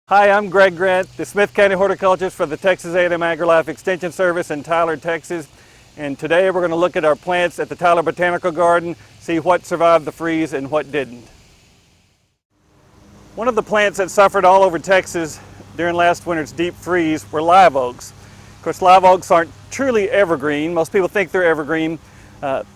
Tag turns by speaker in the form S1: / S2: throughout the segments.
S1: Hi, I'm Greg Grant, the Smith County Horticulturist for the Texas A&M AgriLife Extension Service in Tyler, Texas. And today we're going to look at our plants at the Tyler Botanical Garden, see what survived the freeze and what didn't. One of the plants that suffered all over Texas during last winter's deep freeze were live oaks. Of course, live oaks aren't truly evergreen. Most people think they're evergreen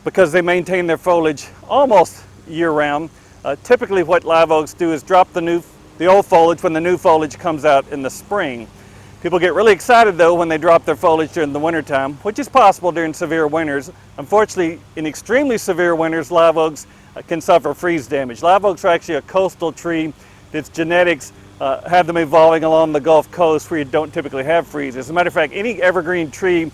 S1: because they maintain their foliage almost year-round. Typically what live oaks do is drop the old foliage when the new foliage comes out in the spring. People get really excited though when they drop their foliage during the wintertime, which is possible during severe winters. Unfortunately, in extremely severe winters, live oaks can suffer freeze damage. Live oaks are actually a coastal tree. Its genetics have them evolving along the Gulf Coast where you don't typically have freeze. As a matter of fact, any evergreen tree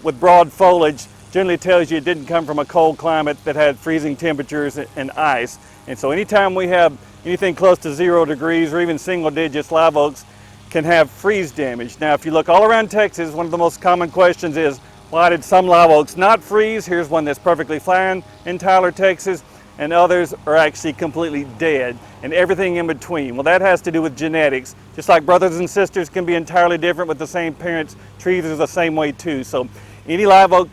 S1: with broad foliage generally tells you it didn't come from a cold climate that had freezing temperatures and ice. And so anytime we have anything close to 0 degrees or even single digits, live oaks can have freeze damage. Now, if you look all around Texas, one of the most common questions is, why did some live oaks not freeze? Here's one that's perfectly fine in Tyler, Texas, and others are actually completely dead, and everything in between. Well, that has to do with genetics. Just like brothers and sisters can be entirely different with the same parents, trees are the same way too. So any live oak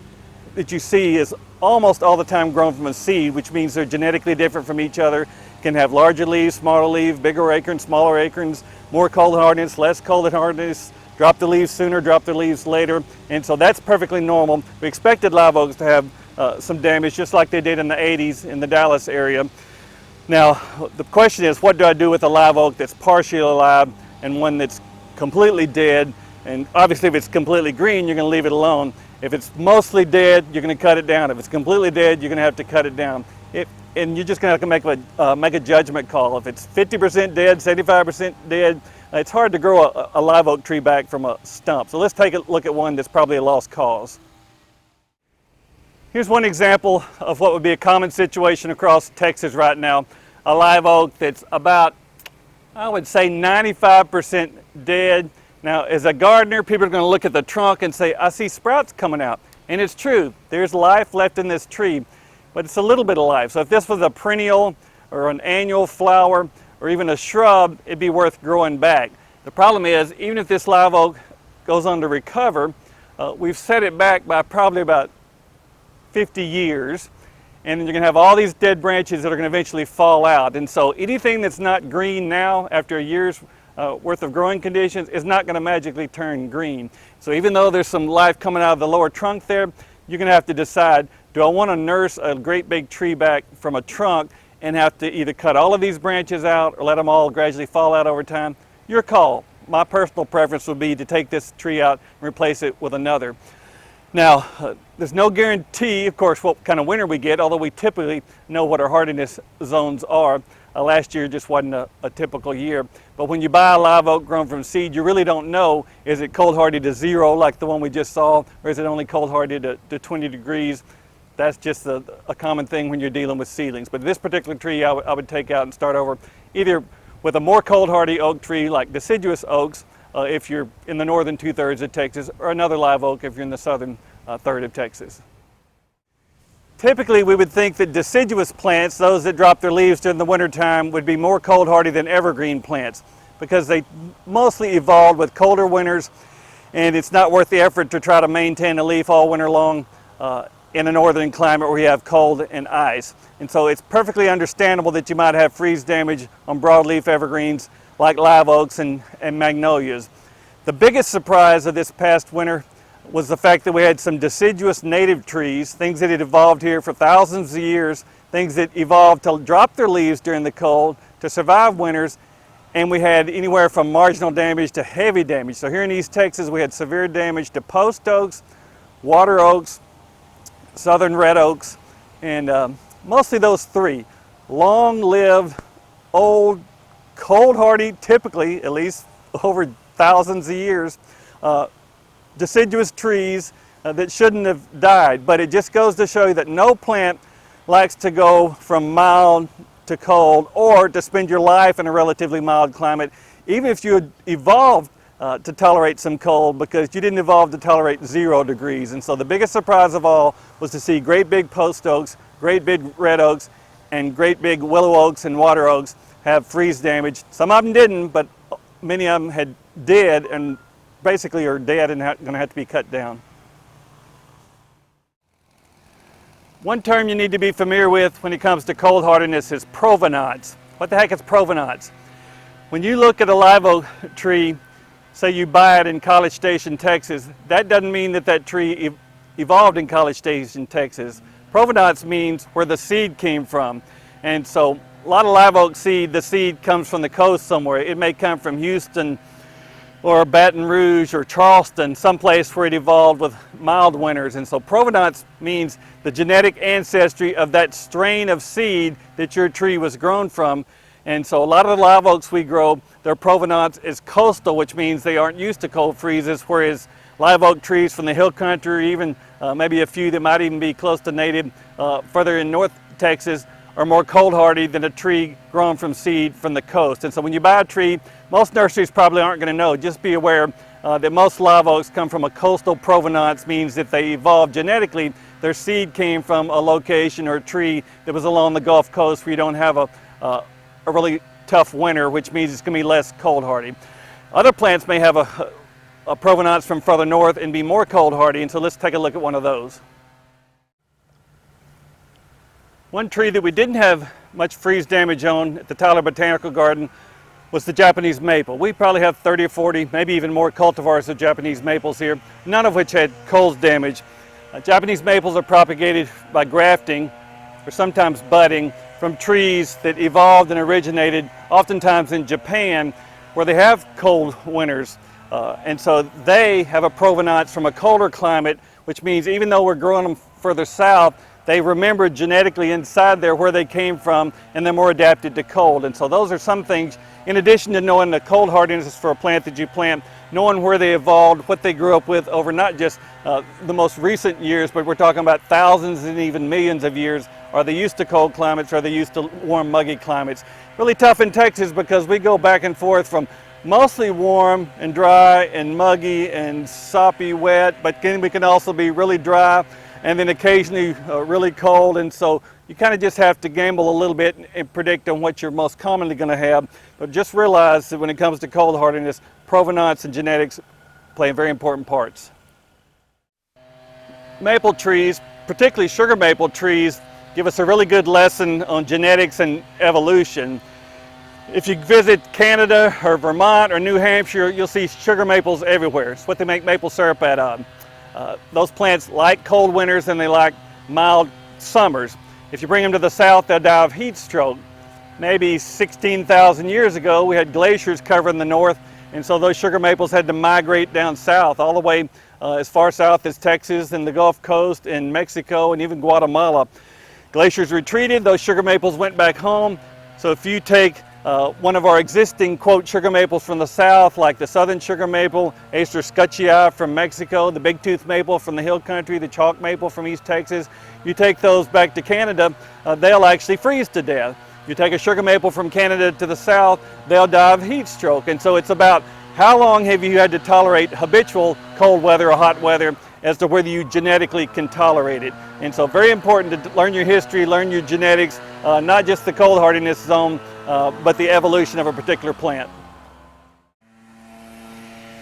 S1: that you see is almost all the time grown from a seed, which means they're genetically different from each other, can have larger leaves, smaller leaves, bigger acorns, smaller acorns, more cold hardness, less cold hardness, drop the leaves sooner, drop the leaves later, and so that's perfectly normal. We expected live oaks to have some damage, just like they did in the 80s in the Dallas area. Now, the question is, what do I do with a live oak that's partially alive and one that's completely dead? And obviously, if it's completely green, you're going to leave it alone. If it's mostly dead, you're going to cut it down. If it's completely dead, you're going to have to cut it down. And you're just going to have to make a judgment call. If it's 50% dead, 75% dead, it's hard to grow a live oak tree back from a stump. So let's take a look at one that's probably a lost cause. Here's one example of what would be a common situation across Texas right now. A live oak that's about, I would say, 95% dead. Now, as a gardener, people are going to look at the trunk and say, I see sprouts coming out. And it's true, there's life left in this tree, but it's a little bit of life. So if this was a perennial or an annual flower or even a shrub, it'd be worth growing back. The problem is, even if this live oak goes on to recover, we've set it back by probably about 50 years, and then you're going to have all these dead branches that are going to eventually fall out. And so anything that's not green now after a year's worth of growing conditions is not going to magically turn green. So even though there's some life coming out of the lower trunk there, you're going to have to decide, do I want to nurse a great big tree back from a trunk and have to either cut all of these branches out or let them all gradually fall out over time? Your call. My personal preference would be to take this tree out and replace it with another. Now, there's no guarantee, of course, what kind of winter we get, although we typically know what our hardiness zones are. Last year just wasn't a typical year. But when you buy a live oak grown from seed, you really don't know, is it cold hardy to 0 like the one we just saw, or is it only cold hardy to 20 degrees? That's just a common thing when you're dealing with seedlings. But this particular tree I would take out and start over either with a more cold hardy oak tree like deciduous oaks if you're in the northern 2/3 of Texas, or another live oak if you're in the southern 1/3 of Texas. Typically, we would think that deciduous plants, those that drop their leaves during the wintertime, would be more cold hardy than evergreen plants because they mostly evolved with colder winters, and it's not worth the effort to try to maintain a leaf all winter long in a northern climate where you have cold and ice. And so it's perfectly understandable that you might have freeze damage on broadleaf evergreens like live oaks and magnolias. The biggest surprise of this past winter was the fact that we had some deciduous native trees, things that had evolved here for thousands of years, things that evolved to drop their leaves during the cold, to survive winters, and we had anywhere from marginal damage to heavy damage. So here in East Texas, we had severe damage to post oaks, water oaks, southern red oaks, and mostly those three. Long-lived, old, cold hardy, typically, at least over thousands of years, deciduous trees that shouldn't have died. But it just goes to show you that no plant likes to go from mild to cold or to spend your life in a relatively mild climate, even if you had evolved to tolerate some cold, because you didn't evolve to tolerate 0 degrees. And so the biggest surprise of all was to see great big post oaks, great big red oaks, and great big willow oaks and water oaks have freeze damage. Some of them didn't, but many of them had dead and basically are dead and going to have to be cut down. One term you need to be familiar with when it comes to cold hardiness is provenance. What the heck is provenance? When you look at a live oak tree, say you buy it in College Station, Texas, that doesn't mean that that tree evolved in College Station, Texas. Provenance means where the seed came from. And so a lot of live oak seed, the seed comes from the coast somewhere. It may come from Houston or Baton Rouge or Charleston, someplace where it evolved with mild winters. And so provenance means the genetic ancestry of that strain of seed that your tree was grown from. And so a lot of the live oaks we grow, their provenance is coastal, which means they aren't used to cold freezes, whereas live oak trees from the hill country, or even maybe a few that might even be close to native further in North Texas, are more cold hardy than a tree grown from seed from the coast. And so when you buy a tree, most nurseries probably aren't going to know. Just be aware that most live oaks come from a coastal provenance, means that they evolved genetically. Their seed came from a location or a tree that was along the Gulf Coast where you don't have a really tough winter, which means it's going to be less cold hardy. Other plants may have a provenance from further north and be more cold hardy, and so let's take a look at one of those. One tree that we didn't have much freeze damage on at the Tyler Botanical Garden was the Japanese maple. We probably have 30 or 40, maybe even more cultivars of Japanese maples here, none of which had cold damage. Japanese maples are propagated by grafting or sometimes budding from trees that evolved and originated oftentimes in Japan, where they have cold winters. And so they have a provenance from a colder climate, which means even though we're growing them further south, they remember genetically inside there where they came from, and they're more adapted to cold. And so those are some things, in addition to knowing the cold hardiness for a plant that you plant, knowing where they evolved, what they grew up with over not just the most recent years, but we're talking about thousands and even millions of years. Are they used to cold climates? Are they used to warm, muggy climates? Really tough in Texas because we go back and forth from mostly warm and dry and muggy and soppy wet, but then we can also be really dry and then occasionally really cold. And so you kind of just have to gamble a little bit and predict on what you're most commonly going to have. But just realize that when it comes to cold hardiness, provenance and genetics play very important parts. Maple trees, particularly sugar maple trees, give us a really good lesson on genetics and evolution. If you visit Canada or Vermont or New Hampshire, you'll see sugar maples everywhere. It's what they make maple syrup out of. Those plants like cold winters and they like mild summers. If you bring them to the south, they'll die of heat stroke. Maybe 16,000 years ago, we had glaciers covering the north, and so those sugar maples had to migrate down south, all the way as far south as Texas and the Gulf Coast and Mexico and even Guatemala. Glaciers retreated, those sugar maples went back home. So if you take one of our existing, quote, sugar maples from the south, like the southern sugar maple, Acer scuccii from Mexico, the big tooth maple from the hill country, the chalk maple from East Texas, you take those back to Canada, they'll actually freeze to death. You take a sugar maple from Canada to the south, they'll die of heat stroke. And so it's about how long have you had to tolerate habitual cold weather or hot weather as to whether you genetically can tolerate it. And so very important to learn your history, learn your genetics, not just the cold hardiness zone, but the evolution of a particular plant.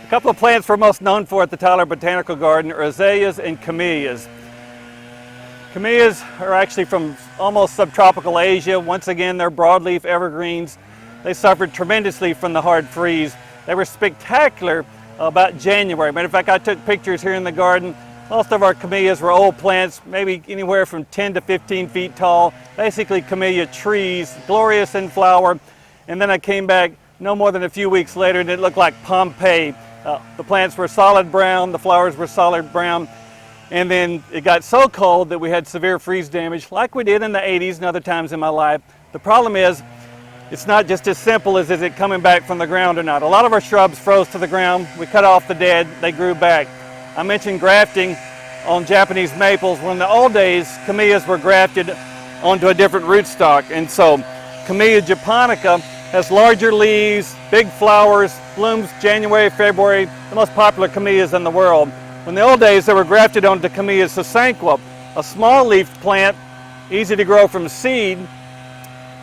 S1: A couple of plants we're most known for at the Tyler Botanical Garden are azaleas and camellias. Camellias are actually from almost subtropical Asia. Once again, they're broadleaf evergreens. They suffered tremendously from the hard freeze. They were spectacular about January. Matter of fact, I took pictures here in the garden. Most of our camellias were old plants, maybe anywhere from 10 to 15 feet tall, basically camellia trees, glorious in flower. And then I came back no more than a few weeks later and it looked like Pompeii. The plants were solid brown, the flowers were solid brown. And then it got so cold that we had severe freeze damage, like we did in the 80s and other times in my life. The problem is, it's not just as simple as is it coming back from the ground or not. A lot of our shrubs froze to the ground. We cut off the dead, they grew back. I mentioned grafting on Japanese maples. When in the old days, camellias were grafted onto a different rootstock. And so Camellia japonica has larger leaves, big flowers, blooms January, February, the most popular camellias in the world. In the old days, they were grafted onto Camellia sasanqua, a small-leafed plant, easy to grow from seed.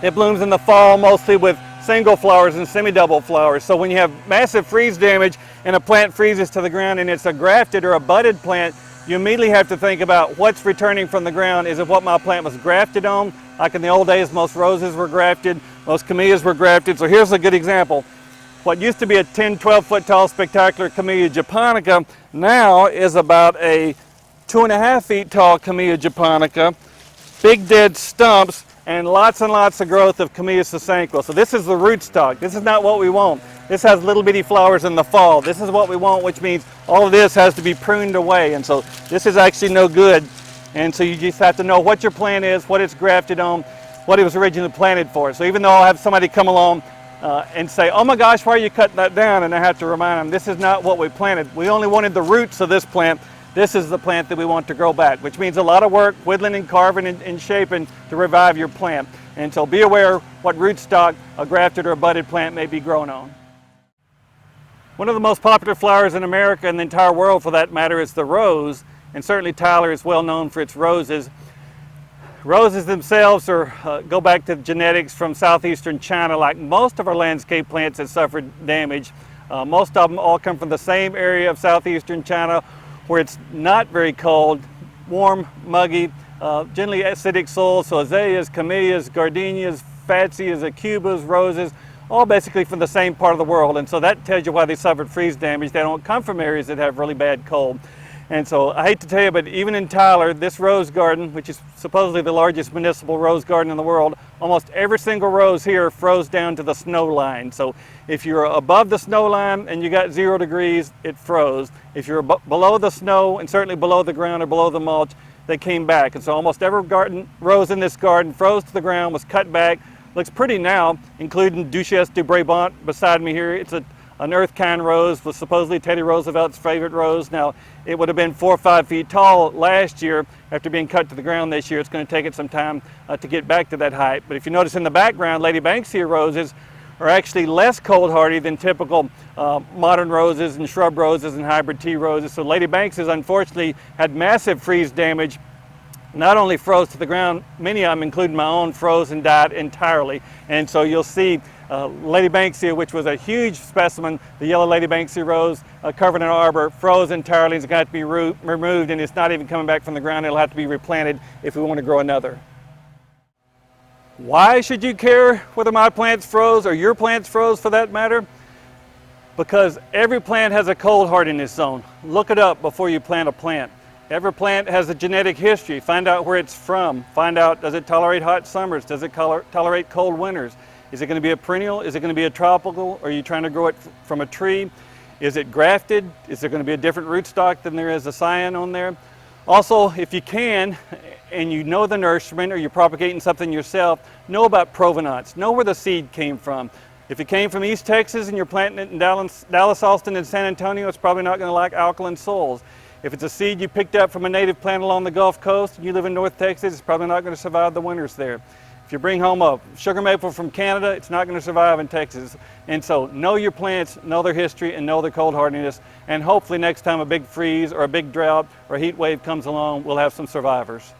S1: It blooms in the fall, mostly with single flowers and semi-double flowers. So when you have massive freeze damage and a plant freezes to the ground and it's a grafted or a budded plant, you immediately have to think about what's returning from the ground. Is it what my plant was grafted on? Like in the old days, most roses were grafted, most camellias were grafted. So here's a good example. What used to be a 10, 12 foot tall spectacular Camellia japonica now is about a 2.5 feet tall Camellia japonica, big dead stumps, and lots of growth of Camellia sasanqua. So this is the rootstock. This is not what we want. This has little bitty flowers in the fall. This is what we want, which means all of this has to be pruned away. And so this is actually no good. And so you just have to know what your plant is, what it's grafted on, what it was originally planted for. So even though I'll have somebody come along and say, oh my gosh, why are you cutting that down? And I have to remind them, this is not what we planted. We only wanted the roots of this plant. This is the plant that we want to grow back, which means a lot of work, whittling and carving and shaping to revive your plant. And so be aware what rootstock a grafted or a budded plant may be grown on. One of the most popular flowers in America and the entire world for that matter is the rose, and certainly Tyler is well known for its roses. Roses themselves go back to genetics from southeastern China. Like most of our landscape plants that suffered damage, most of them all come from the same area of southeastern China where it's not very cold, warm, muggy, generally acidic soil. So azaleas, camellias, gardenias, fatsias, acubas, roses, all basically from the same part of the world. And so that tells you why they suffered freeze damage. They don't come from areas that have really bad cold. And so I hate to tell you, but even in Tyler, this rose garden, which is supposedly the largest municipal rose garden in the world, almost every single rose here froze down to the snow line. So if you're above the snow line and you got 0 degrees, it froze. If you're below the snow and certainly below the ground or below the mulch, they came back. And so almost every rose in this garden froze to the ground, was cut back. Looks pretty now, including Duchesse de Brabant beside me here. It's an earth kind rose, was supposedly Teddy Roosevelt's favorite rose. Now, it would have been 4 or 5 feet tall last year. After being cut to the ground this year, it's going to take it some time to get back to that height. But if you notice in the background, Lady Banksia roses are actually less cold hardy than typical modern roses and shrub roses and hybrid tea roses. So Lady Banksias unfortunately had massive freeze damage. Not only froze to the ground, many of them, including my own, froze and died entirely. And so you'll see Lady Banksia, which was a huge specimen, the yellow Lady Banksia rose, covered in an arbor, froze entirely. It's got to be removed, and it's not even coming back from the ground. It'll have to be replanted if we want to grow another. Why should you care whether my plants froze or your plants froze for that matter? Because every plant has a cold hardiness zone. Look it up before you plant a plant. Every plant has a genetic history. Find out where it's from. Find out, does it tolerate hot summers? Does it tolerate cold winters? Is it going to be a perennial? Is it going to be a tropical? Are you trying to grow it from a tree? Is it grafted? Is there going to be a different rootstock than there is a scion on there? Also, if you can, and you know the nurseryman or you're propagating something yourself, know about provenance. Know where the seed came from. If it came from East Texas and you're planting it in Dallas, Austin, and San Antonio, it's probably not going to like alkaline soils. If it's a seed you picked up from a native plant along the Gulf Coast and you live in North Texas, it's probably not going to survive the winters there. If you bring home a sugar maple from Canada, it's not going to survive in Texas. And so know your plants, know their history, and know their cold hardiness. And hopefully next time a big freeze or a big drought or a heat wave comes along, we'll have some survivors.